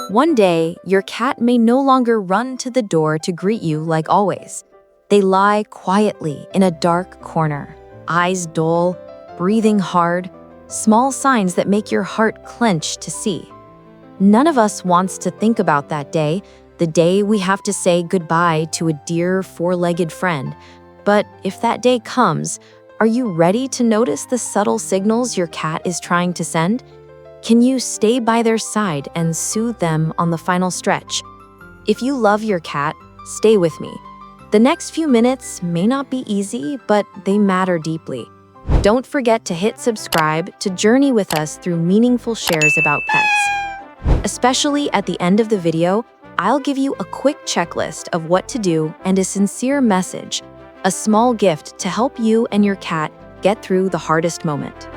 One day, your cat may no longer run to the door to greet you like always. They lie quietly in a dark corner, eyes dull, breathing hard, small signs that make your heart clench to see. None of us wants to think about that day, the day we have to say goodbye to a dear four-legged friend. But if that day comes, are you ready to notice the subtle signals your cat is trying to send? Can you stay by their side and soothe them on the final stretch? If you love your cat, stay with me. The next few minutes may not be easy, but they matter deeply. Don't forget to hit subscribe to journey with us through meaningful shares about pets. Especially at the end of the video, I'll give you a quick checklist of what to do and a sincere message, a small gift to help you and your cat get through the hardest moment.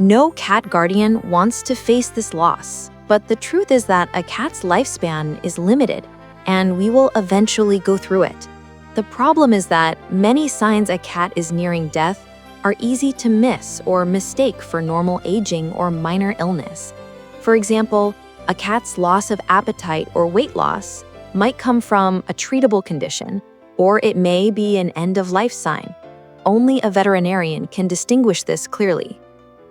No cat guardian wants to face this loss, but the truth is that a cat's lifespan is limited, and we will eventually go through it. The problem is that many signs a cat is nearing death are easy to miss or mistake for normal aging or minor illness. For example, a cat's loss of appetite or weight loss might come from a treatable condition, or it may be an end-of-life sign. Only a veterinarian can distinguish this clearly.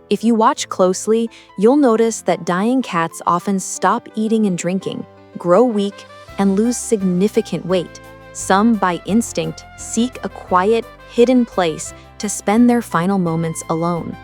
If you watch closely, you'll notice that dying cats often stop eating and drinking, grow weak, and lose significant weight. Some, by instinct, seek a quiet, hidden place to spend their final moments alone.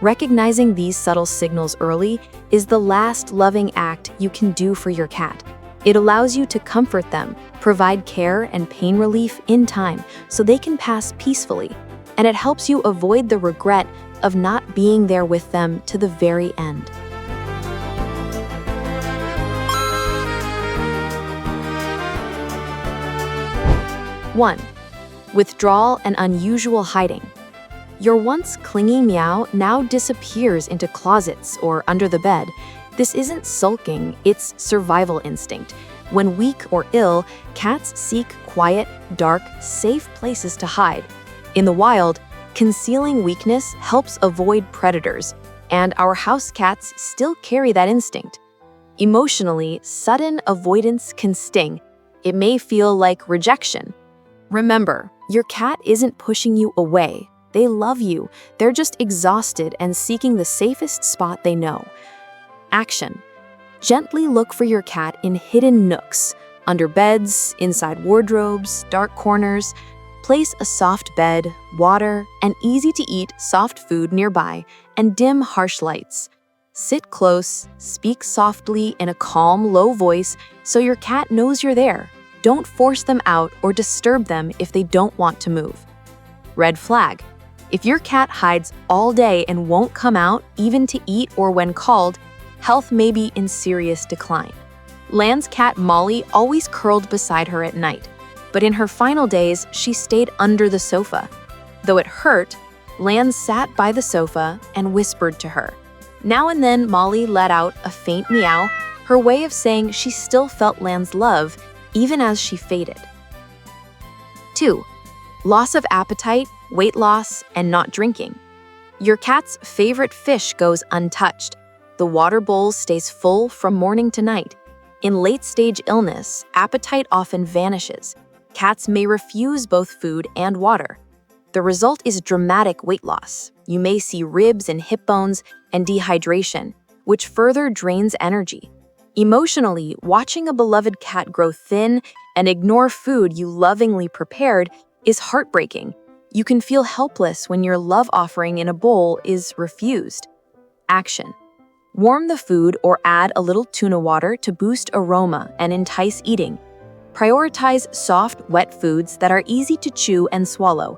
Recognizing these subtle signals early is the last loving act you can do for your cat. It allows you to comfort them, provide care and pain relief in time so they can pass peacefully, and it helps you avoid the regret of not being there with them to the very end. One, withdrawal and unusual hiding. Your once clingy meow now disappears into closets or under the bed. This isn't sulking, it's survival instinct. When weak or ill, cats seek quiet, dark, safe places to hide. In the wild, concealing weakness helps avoid predators, and our house cats still carry that instinct. Emotionally, sudden avoidance can sting. It may feel like rejection. Remember, your cat isn't pushing you away. They love you. They're just exhausted and seeking the safest spot they know. Action. Gently look for your cat in hidden nooks, under beds, inside wardrobes, dark corners. Place a soft bed, water, and easy-to-eat soft food nearby, and dim harsh lights. Sit close, speak softly in a calm, low voice so your cat knows you're there. Don't force them out or disturb them if they don't want to move. Red flag. If your cat hides all day and won't come out, even to eat or when called, health may be in serious decline. Lan's cat Molly always curled beside her at night, but in her final days, she stayed under the sofa. Though it hurt, Lan sat by the sofa and whispered to her. Now and then, Molly let out a faint meow, her way of saying she still felt Lan's love, even as she faded. 2. Loss of appetite, weight loss, and not drinking. Your cat's favorite fish goes untouched. The water bowl stays full from morning to night. In late-stage illness, appetite often vanishes. Cats may refuse both food and water. The result is dramatic weight loss. You may see ribs and hip bones and dehydration, which further drains energy. Emotionally, watching a beloved cat grow thin and ignore food you lovingly prepared is heartbreaking. You can feel helpless when your love offering in a bowl is refused. Action. Warm the food or add a little tuna water to boost aroma and entice eating. Prioritize soft, wet foods that are easy to chew and swallow.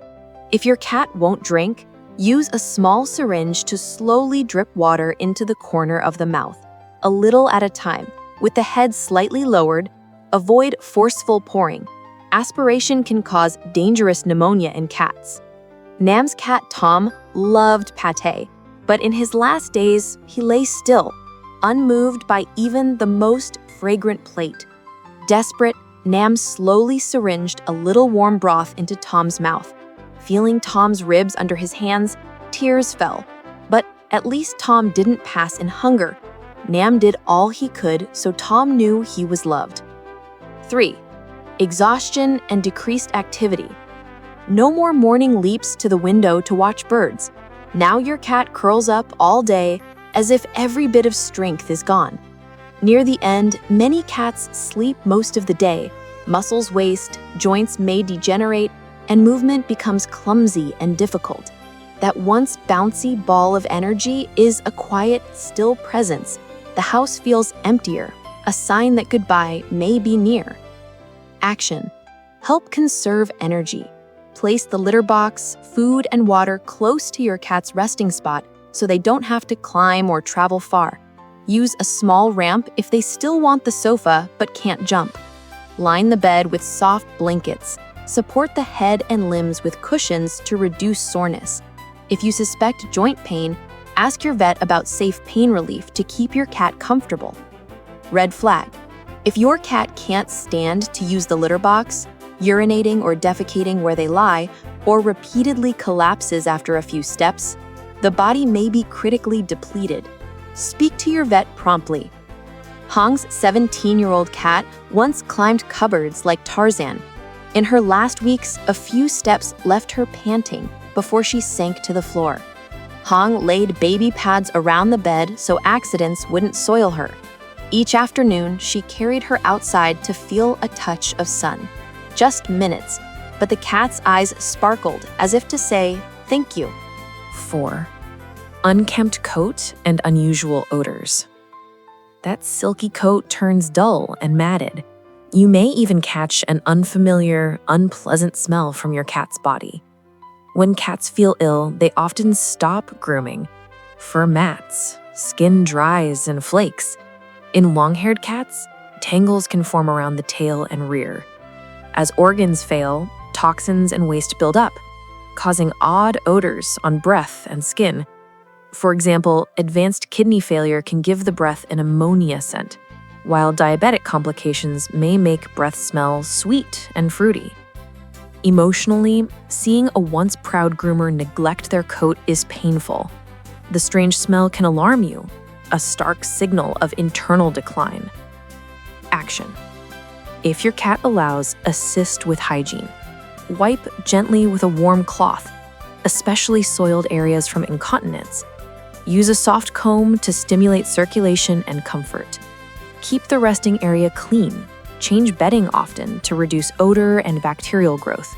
If your cat won't drink, use a small syringe to slowly drip water into the corner of the mouth, a little at a time, with the head slightly lowered. Avoid forceful pouring. Aspiration can cause dangerous pneumonia in cats. Nam's cat Tom loved pate, but in his last days, he lay still, unmoved by even the most fragrant plate. Desperate, Nam slowly syringed a little warm broth into Tom's mouth. Feeling Tom's ribs under his hands, Tears fell, but at least Tom didn't pass in hunger. Nam did all he could, so Tom knew he was loved. 3. Exhaustion and decreased activity. No more morning leaps to the window to watch birds. Now your cat curls up all day as if every bit of strength is gone. Near the end, many cats sleep most of the day. Muscles waste, joints may degenerate, and movement becomes clumsy and difficult. That once bouncy ball of energy is a quiet, still presence. The house feels emptier, a sign that goodbye may be near. Action. Help conserve energy. Place the litter box, food, and water close to your cat's resting spot so they don't have to climb or travel far. Use a small ramp if they still want the sofa but can't jump. Line the bed with soft blankets. Support the head and limbs with cushions to reduce soreness. If you suspect joint pain, ask your vet about safe pain relief to keep your cat comfortable. Red flag. If your cat can't stand to use the litter box, urinating or defecating where they lie, or repeatedly collapses after a few steps, the body may be critically depleted. Speak to your vet promptly. Hong's 17-year-old cat once climbed cupboards like Tarzan. In her last weeks, a few steps left her panting before she sank to the floor. Hong laid baby pads around the bed so accidents wouldn't soil her. Each afternoon, she carried her outside to feel a touch of sun. Just minutes, but the cat's eyes sparkled as if to say, "Thank you." 4. Unkempt coat and unusual odors. That silky coat turns dull and matted. You may even catch an unfamiliar, unpleasant smell from your cat's body. When cats feel ill, they often stop grooming. Fur mats, skin dries and flakes. In long-haired cats, tangles can form around the tail and rear. As organs fail, toxins and waste build up, causing odd odors on breath and skin. For example, advanced kidney failure can give the breath an ammonia scent, while diabetic complications may make breath smell sweet and fruity. Emotionally, seeing a once proud groomer neglect their coat is painful. The strange smell can alarm you, a stark signal of internal decline. Action. If your cat allows, assist with hygiene. Wipe gently with a warm cloth, especially soiled areas from incontinence. Use a soft comb to stimulate circulation and comfort. Keep the resting area clean. Change bedding often to reduce odor and bacterial growth.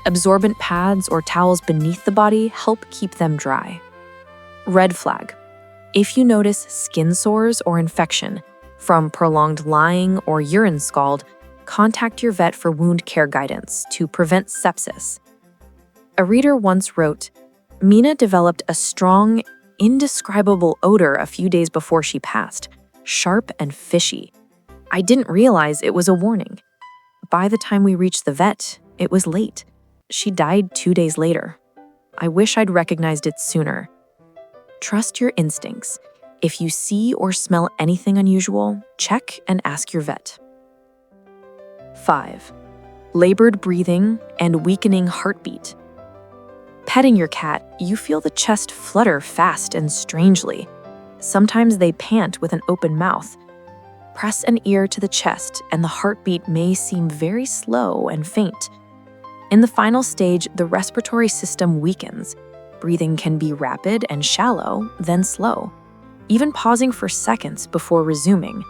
Absorbent pads or towels beneath the body help keep them dry. Red flag. If you notice skin sores or infection from prolonged lying or urine scald, contact your vet for wound care guidance to prevent sepsis. A reader once wrote, "Mina developed a strong, indescribable odor a few days before she passed, sharp and fishy. I didn't realize it was a warning. By the time we reached the vet, it was late. She died 2 days later. I wish I'd recognized it sooner." Trust your instincts. If you see or smell anything unusual, check and ask your vet. 5. Labored breathing and weakening heartbeat. Petting your cat, you feel the chest flutter fast and strangely. Sometimes they pant with an open mouth. Press an ear to the chest and the heartbeat may seem very slow and faint. In the final stage, the respiratory system weakens. Breathing can be rapid and shallow, then slow, even pausing for seconds before resuming.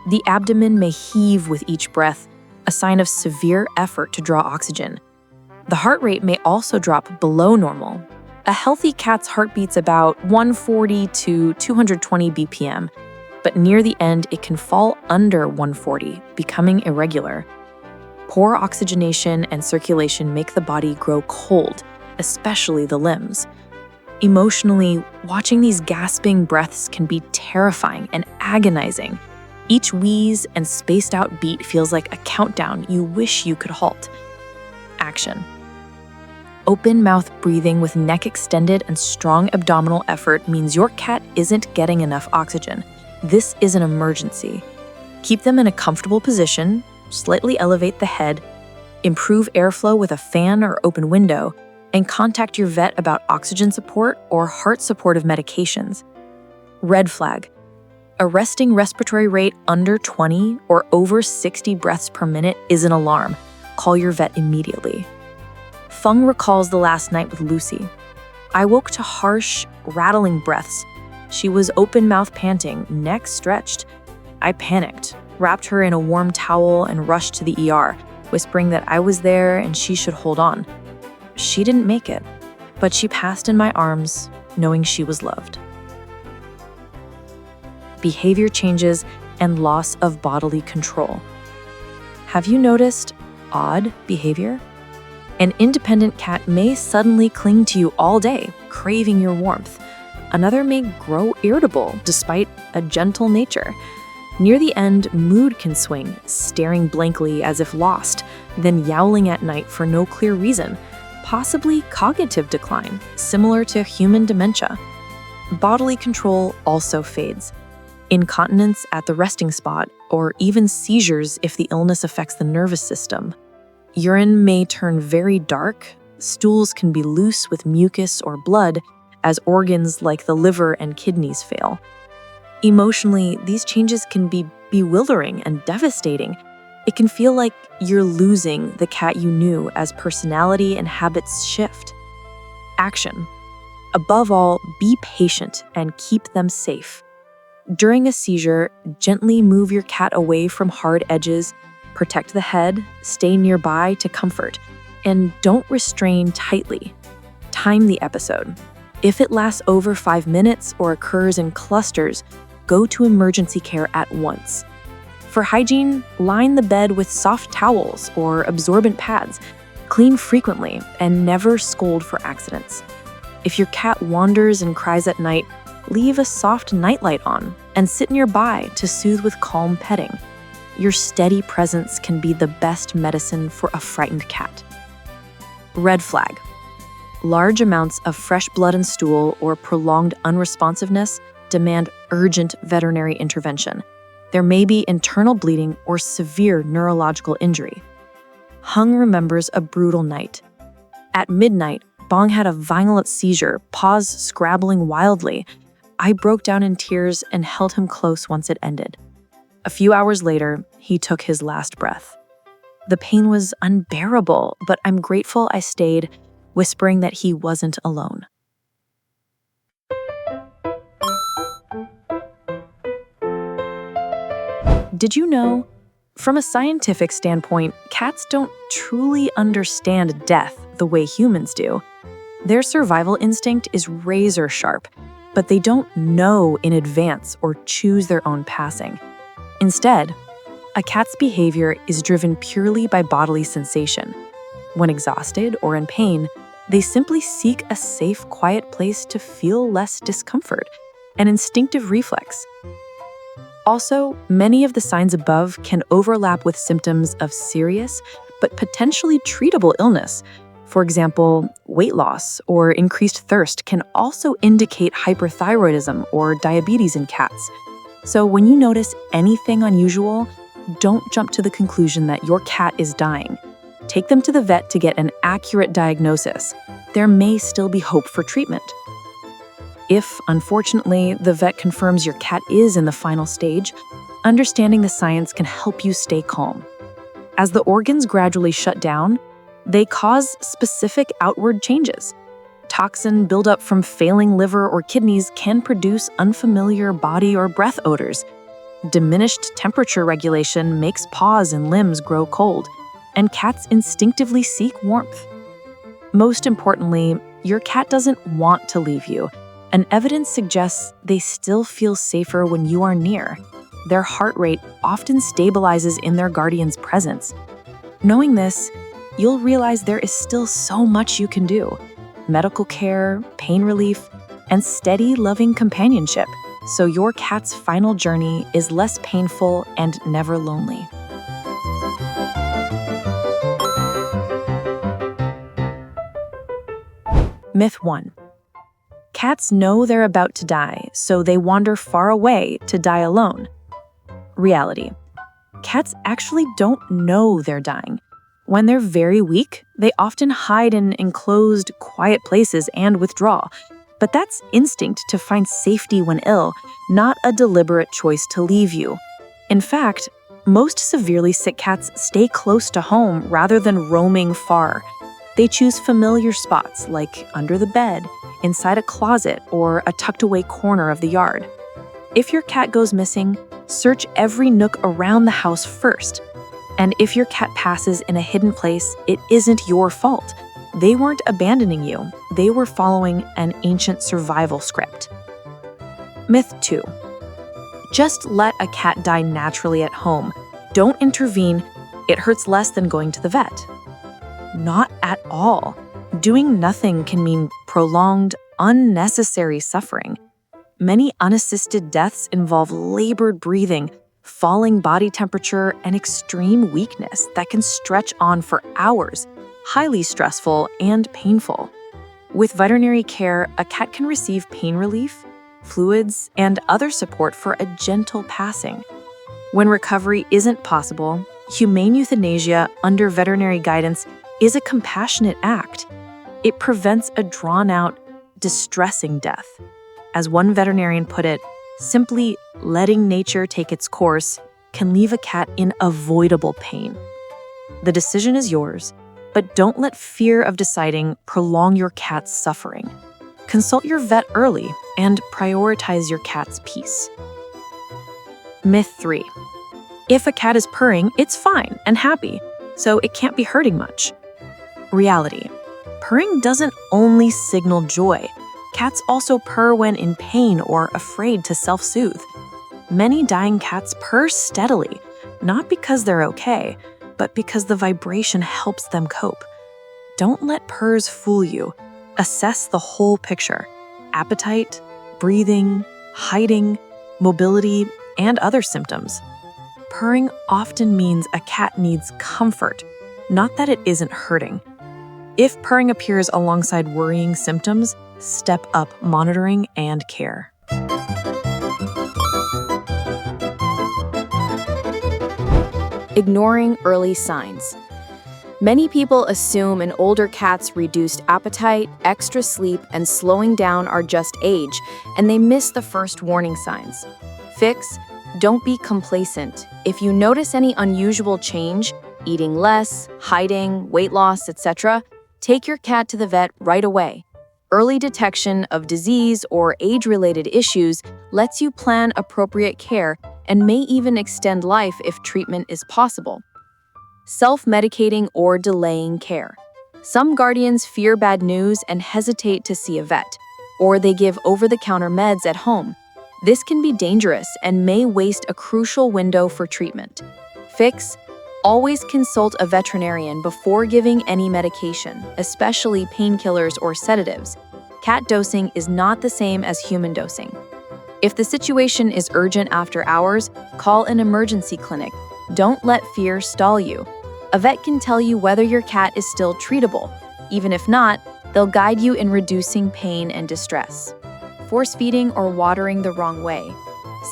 The abdomen may heave with each breath, a sign of severe effort to draw oxygen. The heart rate may also drop below normal. A healthy cat's heart beats about 140 to 220 BPM, but near the end it can fall under 140, becoming irregular. Poor oxygenation and circulation make the body grow cold, especially the limbs. Emotionally, watching these gasping breaths can be terrifying and agonizing. Each wheeze and spaced out beat feels like a countdown you wish you could halt. Action. Open mouth breathing with neck extended and strong abdominal effort means your cat isn't getting enough oxygen. This is an emergency. Keep them in a comfortable position, slightly elevate the head, improve airflow with a fan or open window, and contact your vet about oxygen support or heart supportive medications. Red flag. A resting respiratory rate under 20 or over 60 breaths per minute is an alarm. Call your vet immediately. Feng recalls the last night with Lucy. I woke to harsh, rattling breaths. She was open-mouthed panting, neck stretched. I panicked, wrapped her in a warm towel, and rushed to the ER, whispering that I was there and she should hold on. She didn't make it, but she passed in my arms, knowing she was loved. Behavior changes and loss of bodily control. Have you noticed odd behavior? An independent cat may suddenly cling to you all day, craving your warmth. Another may grow irritable despite a gentle nature. Near the end, mood can swing, staring blankly as if lost, then yowling at night for no clear reason. Possibly cognitive decline, similar to human dementia. Bodily control also fades. Incontinence at the resting spot, or even seizures if the illness affects the nervous system. Urine may turn very dark. Stools can be loose with mucus or blood, as organs like the liver and kidneys fail. Emotionally, these changes can be bewildering and devastating. It can feel like you're losing the cat you knew as personality and habits shift. Action. Above all, be patient and keep them safe. During a seizure, gently move your cat away from hard edges, protect the head, stay nearby to comfort, and don't restrain tightly. Time the episode. If it lasts over 5 minutes or occurs in clusters, go to emergency care at once. For hygiene, line the bed with soft towels or absorbent pads. Clean frequently and never scold for accidents. If your cat wanders and cries at night, leave a soft nightlight on and sit nearby to soothe with calm petting. Your steady presence can be the best medicine for a frightened cat. Red flag. Large amounts of fresh blood and stool or prolonged unresponsiveness demand urgent veterinary intervention. There may be internal bleeding or severe neurological injury. Hung remembers a brutal night. At midnight, Bong had a violent seizure, paws scrabbling wildly. I broke down in tears and held him close once it ended. A few hours later, he took his last breath. The pain was unbearable, but I'm grateful I stayed, whispering that he wasn't alone. Did you know? From a scientific standpoint, cats don't truly understand death the way humans do. Their survival instinct is razor sharp, but they don't know in advance or choose their own passing. Instead, a cat's behavior is driven purely by bodily sensation. When exhausted or in pain, they simply seek a safe, quiet place to feel less discomfort, an instinctive reflex. Also, many of the signs above can overlap with symptoms of serious but potentially treatable illness. For example, weight loss or increased thirst can also indicate hyperthyroidism or diabetes in cats. So when you notice anything unusual, don't jump to the conclusion that your cat is dying. Take them to the vet to get an accurate diagnosis. There may still be hope for treatment. If, unfortunately, the vet confirms your cat is in the final stage, understanding the science can help you stay calm. As the organs gradually shut down, they cause specific outward changes. Toxin buildup from failing liver or kidneys can produce unfamiliar body or breath odors. Diminished temperature regulation makes paws and limbs grow cold, and cats instinctively seek warmth. Most importantly, your cat doesn't want to leave you, and evidence suggests they still feel safer when you are near. Their heart rate often stabilizes in their guardian's presence. Knowing this, you'll realize there is still so much you can do. Medical care, pain relief, and steady, loving companionship, so your cat's final journey is less painful and never lonely. Myth 1. Cats know they're about to die, so they wander far away to die alone. Reality. Cats actually don't know they're dying. When they're very weak, they often hide in enclosed, quiet places and withdraw. But that's instinct to find safety when ill, not a deliberate choice to leave you. In fact, most severely sick cats stay close to home rather than roaming far. They choose familiar spots like under the bed, inside a closet, or a tucked-away corner of the yard. If your cat goes missing, search every nook around the house first. And if your cat passes in a hidden place, it isn't your fault. They weren't abandoning you. They were following an ancient survival script. Myth 2. Just let a cat die naturally at home. Don't intervene. It hurts less than going to the vet. Not at all. Doing nothing can mean prolonged, unnecessary suffering. Many unassisted deaths involve labored breathing, falling body temperature, and extreme weakness that can stretch on for hours, highly stressful and painful. With veterinary care, a cat can receive pain relief, fluids, and other support for a gentle passing. When recovery isn't possible, humane euthanasia under veterinary guidance is a compassionate act. It prevents a drawn-out, distressing death. As one veterinarian put it, simply letting nature take its course can leave a cat in avoidable pain. The decision is yours, but don't let fear of deciding prolong your cat's suffering. Consult your vet early and prioritize your cat's peace. Myth 3. If a cat is purring, it's fine and happy, so it can't be hurting much. Reality. Purring doesn't only signal joy. Cats also purr when in pain or afraid to self-soothe. Many dying cats purr steadily, not because they're okay, but because the vibration helps them cope. Don't let purrs fool you. Assess the whole picture: appetite, breathing, hiding, mobility, and other symptoms. Purring often means a cat needs comfort, not that it isn't hurting. If purring appears alongside worrying symptoms, step up monitoring and care. Ignoring early signs. Many people assume an older cat's reduced appetite, extra sleep, and slowing down are just age, and they miss the first warning signs. Fix: don't be complacent. If you notice any unusual change, eating less, hiding, weight loss, etc., take your cat to the vet right away. Early detection of disease or age-related issues lets you plan appropriate care and may even extend life if treatment is possible. Self-medicating or delaying care. Some guardians fear bad news and hesitate to see a vet, or they give over-the-counter meds at home. This can be dangerous and may waste a crucial window for treatment. Fix: always consult a veterinarian before giving any medication, especially painkillers or sedatives. Cat dosing is not the same as human dosing. If the situation is urgent after hours, call an emergency clinic. Don't let fear stall you. A vet can tell you whether your cat is still treatable. Even if not, they'll guide you in reducing pain and distress. Force feeding or watering the wrong way.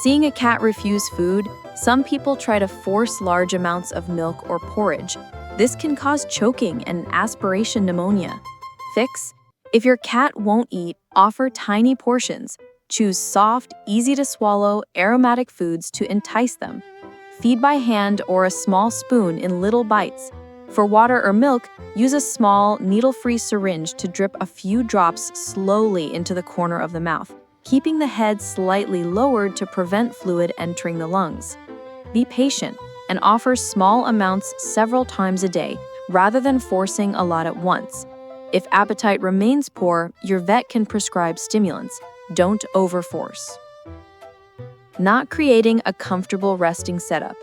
Seeing a cat refuse food, some people try to force large amounts of milk or porridge. This can cause choking and aspiration pneumonia. Fix: if your cat won't eat, offer tiny portions. Choose soft, easy-to-swallow, aromatic foods to entice them. Feed by hand or a small spoon in little bites. For water or milk, use a small, needle-free syringe to drip a few drops slowly into the corner of the mouth, keeping the head slightly lowered to prevent fluid entering the lungs. Be patient and offer small amounts several times a day, rather than forcing a lot at once. If appetite remains poor, your vet can prescribe stimulants. Don't overforce. Not creating a comfortable resting setup.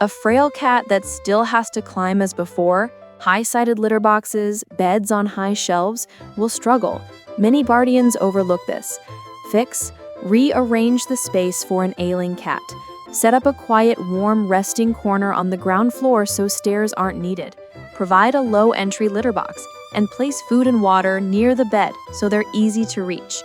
A frail cat that still has to climb as before, high-sided litter boxes, beds on high shelves, will struggle. Many guardians overlook this. Fix: rearrange the space for an ailing cat. Set up a quiet, warm resting corner on the ground floor so stairs aren't needed. Provide a low-entry litter box and place food and water near the bed so they're easy to reach.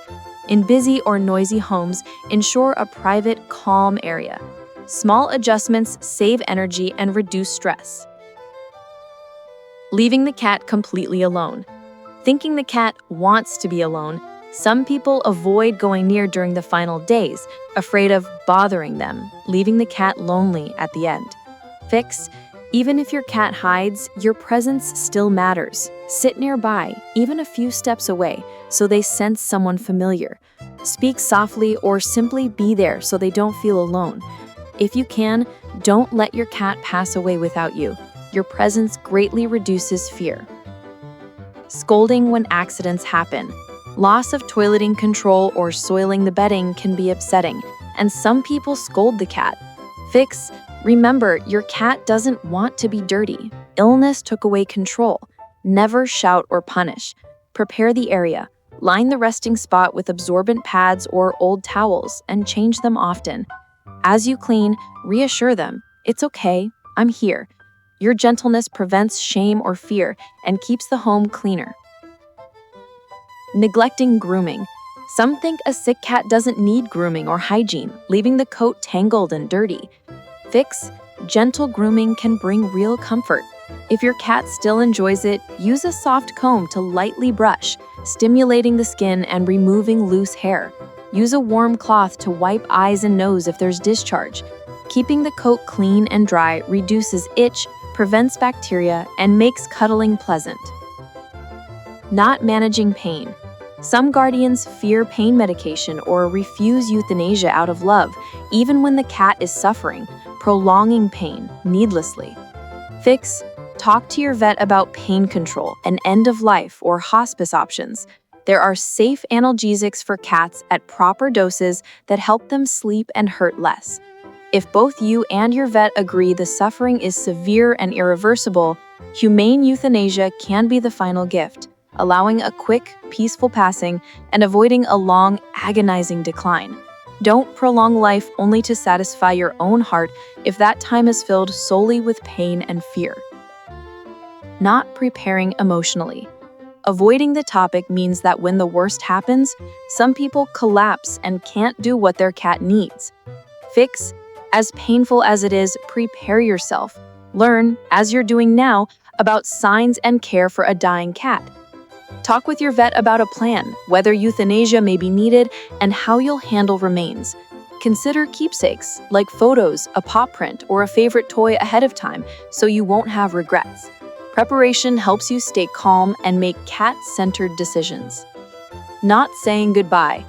In busy or noisy homes, ensure a private, calm area. Small adjustments save energy and reduce stress. Leaving the cat completely alone. Thinking the cat wants to be alone, some people avoid going near during the final days, afraid of bothering them, leaving the cat lonely at the end. Fix: even if your cat hides, your presence still matters. Sit nearby, even a few steps away, so they sense someone familiar. Speak softly or simply be there so they don't feel alone. If you can, don't let your cat pass away without you. Your presence greatly reduces fear. Scolding when accidents happen. Loss of toileting control or soiling the bedding can be upsetting, and some people scold the cat. Fix: remember, your cat doesn't want to be dirty. Illness took away control. Never shout or punish. Prepare the area. Line the resting spot with absorbent pads or old towels and change them often. As you clean, reassure them, "It's okay, I'm here." Your gentleness prevents shame or fear and keeps the home cleaner. Neglecting grooming. Some think a sick cat doesn't need grooming or hygiene, leaving the coat tangled and dirty. Fix: gentle grooming can bring real comfort. If your cat still enjoys it, use a soft comb to lightly brush, stimulating the skin and removing loose hair. Use a warm cloth to wipe eyes and nose if there's discharge. Keeping the coat clean and dry reduces itch, prevents bacteria, and makes cuddling pleasant. Not managing pain. Some guardians fear pain medication or refuse euthanasia out of love, even when the cat is suffering, prolonging pain needlessly. Fix: talk to your vet about pain control and end-of-life or hospice options. There are safe analgesics for cats at proper doses that help them sleep and hurt less. If both you and your vet agree the suffering is severe and irreversible, humane euthanasia can be the final gift, allowing a quick, peaceful passing and avoiding a long, agonizing decline. Don't prolong life only to satisfy your own heart if that time is filled solely with pain and fear. Not preparing emotionally. Avoiding the topic means that when the worst happens, some people collapse and can't do what their cat needs. Fix: as painful as it is, prepare yourself. Learn, as you're doing now, about signs and care for a dying cat. Talk with your vet about a plan, whether euthanasia may be needed, and how you'll handle remains. Consider keepsakes, like photos, a paw print, or a favorite toy ahead of time, so you won't have regrets. Preparation helps you stay calm and make cat-centered decisions. Not saying goodbye.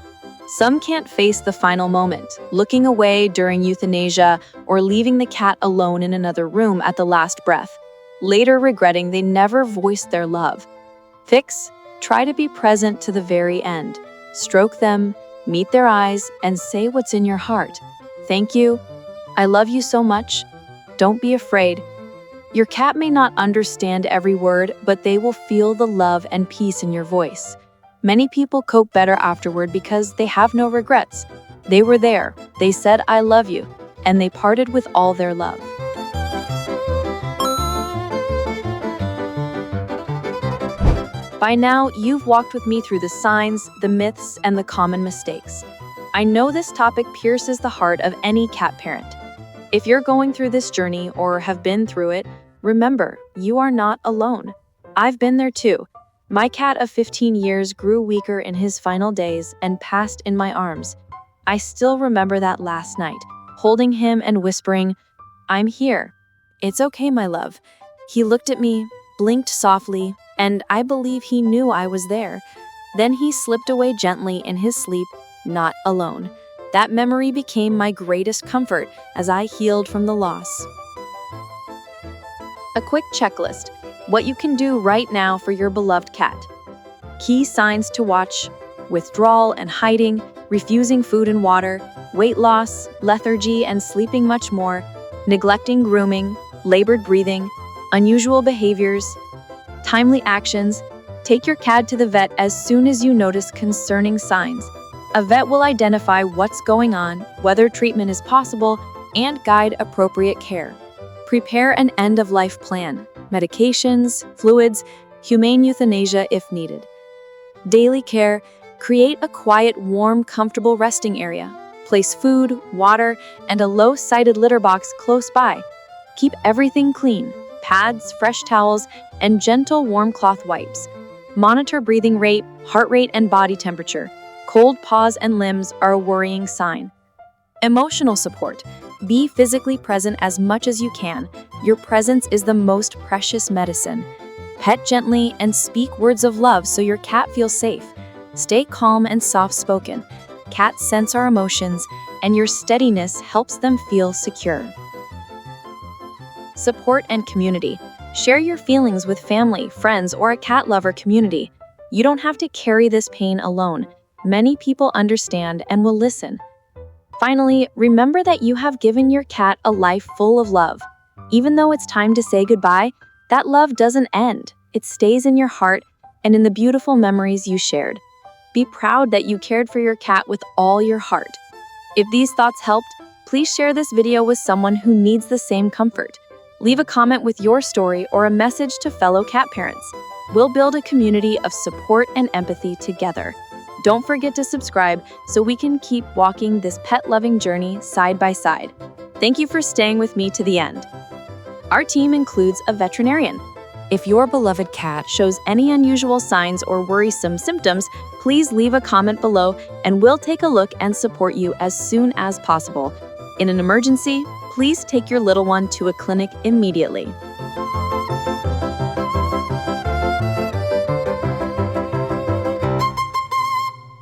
Some can't face the final moment, looking away during euthanasia or leaving the cat alone in another room at the last breath, later regretting they never voiced their love. Fix: try to be present to the very end. Stroke them, meet their eyes, and say what's in your heart. "Thank you. I love you so much. Don't be afraid." Your cat may not understand every word, but they will feel the love and peace in your voice. Many people cope better afterward because they have no regrets. They were there, they said "I love you," and they parted with all their love. By now, you've walked with me through the signs, the myths, and the common mistakes. I know this topic pierces the heart of any cat parent. If you're going through this journey or have been through it, remember, you are not alone. I've been there too. My cat of 15 years grew weaker in his final days and passed in my arms. I still remember that last night, holding him and whispering, "I'm here. It's okay, my love." He looked at me, blinked softly, and I believe he knew I was there. Then he slipped away gently in his sleep, not alone. That memory became my greatest comfort as I healed from the loss. A quick checklist: what you can do right now for your beloved cat. Key signs to watch: withdrawal and hiding, refusing food and water, weight loss, lethargy and sleeping much more, neglecting grooming, labored breathing, unusual behaviors. Timely actions: take your cat to the vet as soon as you notice concerning signs. A vet will identify what's going on, whether treatment is possible, and guide appropriate care. Prepare an end-of-life plan: medications, fluids, humane euthanasia if needed. Daily care: create a quiet, warm, comfortable resting area. Place food, water, and a low-sided litter box close by. Keep everything clean. pads, fresh towels, and gentle warm cloth wipes. Monitor breathing rate, heart rate, and body temperature. Cold paws and limbs are a worrying sign. Emotional support. Be physically present as much as you can. Your presence is the most precious medicine. Pet gently and speak words of love so your cat feels safe. Stay calm and soft-spoken. Cats sense our emotions, and your steadiness helps them feel secure. Support and community. Share your feelings with family, friends, or a cat lover community. You don't have to carry this pain alone. Many people understand and will listen. Finally, remember that you have given your cat a life full of love. Even though it's time to say goodbye, that love doesn't end. It stays in your heart and in the beautiful memories you shared. Be proud that you cared for your cat with all your heart. If these thoughts helped, please share this video with someone who needs the same comfort. Leave a comment with your story or a message to fellow cat parents. We'll build a community of support and empathy together. Don't forget to subscribe so we can keep walking this pet-loving journey side by side. Thank you for staying with me to the end. Our team includes a veterinarian. If your beloved cat shows any unusual signs or worrisome symptoms, please leave a comment below and we'll take a look and support you as soon as possible. In an emergency, please take your little one to a clinic immediately.